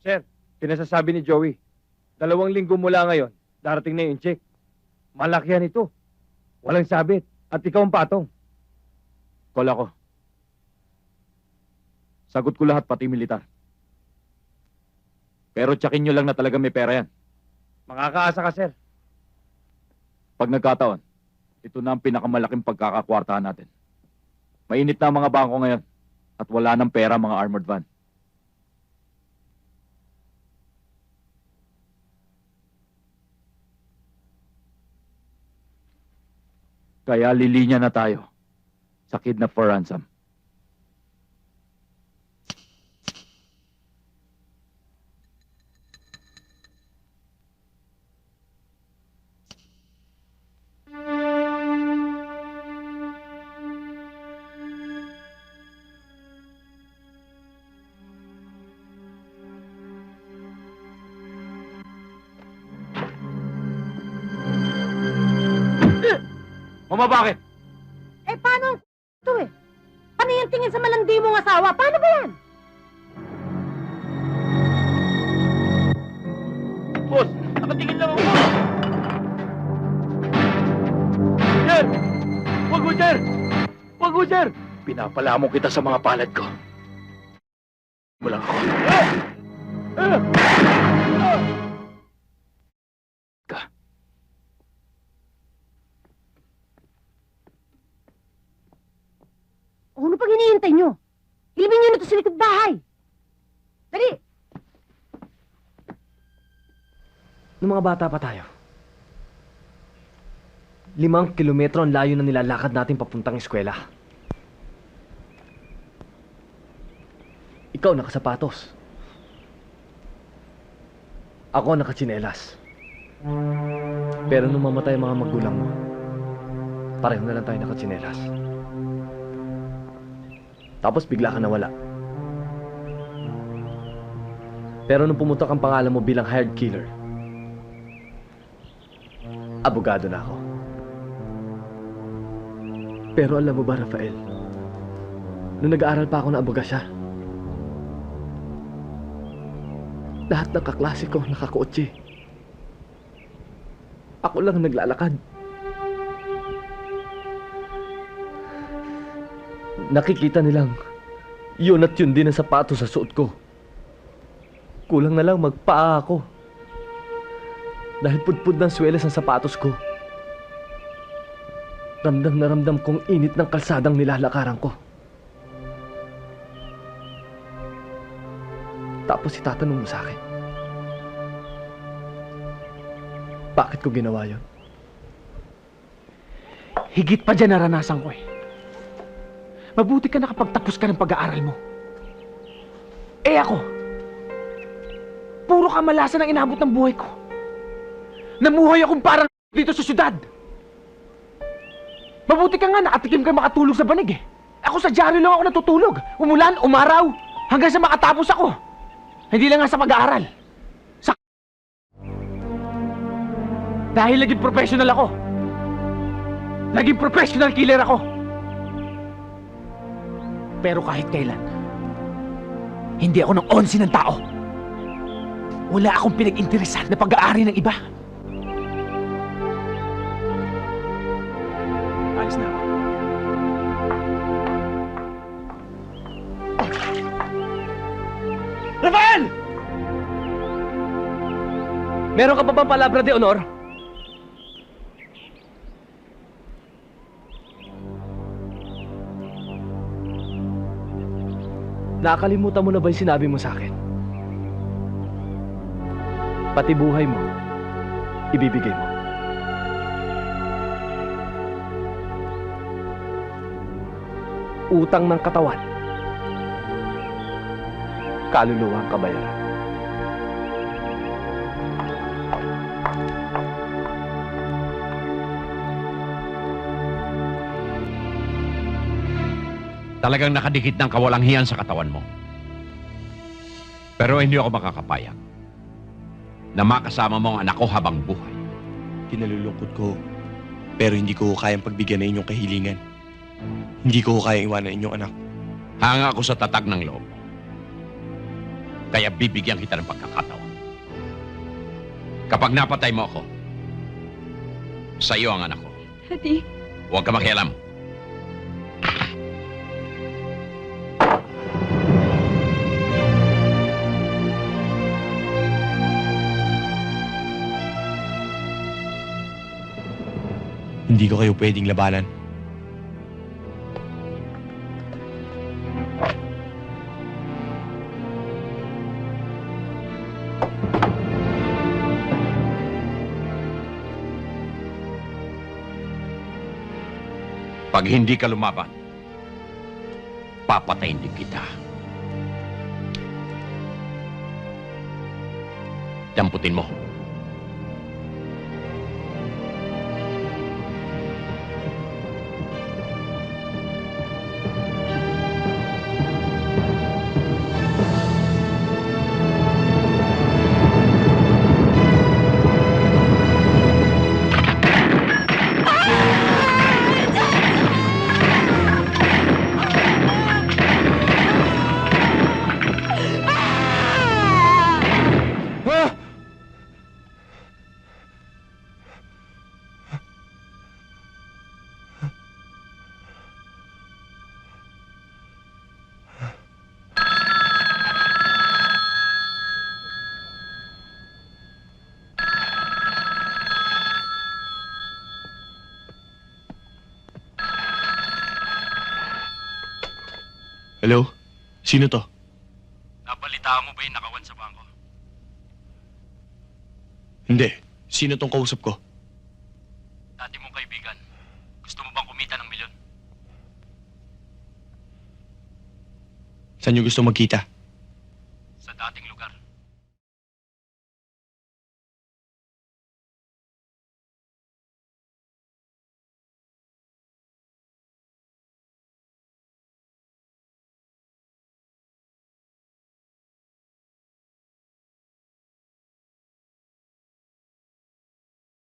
Sir, pinasasabi ni Joey, 2 linggo mula ngayon, darating na yung check. Malaki yan ito. Walang sabit. At ikaw ang patong. Call ako. Sagot ko lahat, pati militar. Pero tsakin nyo lang na talaga may pera yan. Makakaasa ka, sir. Pag nagkataon, ito na ang pinakamalaking pagkakakwartahan natin. Mainit na ang mga bangko ngayon at wala ng pera mga armored van. Kaya lilinya na tayo sa kidnap for ransom. Mama, bakit? Eh, paano ito eh? Paano yung tingin sa malandi mong asawa? Paano ba yan? Boss, nakatingin lang ako. Sir! Wag mo, sir! Wag mo, sir! Pinapalamon kita sa mga palad ko. Mo lang ako. O, ano pag hinihintay nyo? Ilibin nyo na ito sa likod bahay. Dali! Nung mga bata pa tayo, 5 kilometro ang layo na nilalakad natin papuntang eskwela. Ikaw nakasapatos. Ako nakatsinelas. Pero nung mamatay ang mga magulang mo, pareho na lang tayo nakatsinelas. Tapos bigla ka nawala. Pero nung pumutok ang pangalan mo bilang hired killer, abogado na ako. Pero alam mo ba, Rafael, nung nag-aaral pa ako na abogasya, lahat ng kaklase ko nakakotse. Ako lang naglalakad. Nakikita nilang yun at yun din ang sapatos sa suot ko. Kulang na lang magpaa ako. Dahil pudpud ng swelas ang sapatos ko. Ramdam na ramdam kong init ng kalsadang nilalakaran ko. Tapos itatanong mo sa akin, bakit ko ginawa yun? Higit pa dyan naranasan ko eh. Mabuti ka nakapagtapos ka ng pag-aaral mo. Eh ako, puro kamalasan ang inabot ng buhay ko. Namuhay akong parang dito sa syudad. Mabuti ka nga, nakatikim ka makatulog sa banig eh. Ako sa dyaryo lang ako natutulog. Umulan, umaraw, hanggang sa makatapos ako. Hindi lang nga sa pag-aaral. Dahil naging professional ako. Naging professional killer ako. Pero kahit kailan, hindi ako ng 11 ng tao. Wala akong pinag-interesan na pag-aari ng iba. Alis na ako. Rafael! Meron ka pa bang palabra de honor? Nakakalimutan mo na ba yung sinabi mo sa akin? Pati buhay mo, ibibigay mo. Utang ng katawan, kaluluwang kabayaran. Talagang nakadikit ng kawalang-hiyan sa katawan mo. Pero hindi ako makakapayag na makasama mo ang anak ko habang buhay. Kinalulungkot ko, pero hindi ko kayang pagbigyan ng inyong kahilingan. Hindi ko kayang iwanan inyong anak. Hanga ako sa tatag ng loob. Kaya bibigyan kita ng pagkakataon. Kapag napatay mo ako, sa iyo ang anak ko. Daddy. Huwag ka makialam. Hindi ko kayo pwedeng labanan. Pag hindi ka lumaban, papatayin din kita. Damputin mo. Hello? Sino to? Nabalitaan mo ba yung nakawan sa bangko? Hindi. Sino tong kausap ko? Dati mong kaibigan. Gusto mo bang kumita ng milyon? Saan niyo gusto magkita?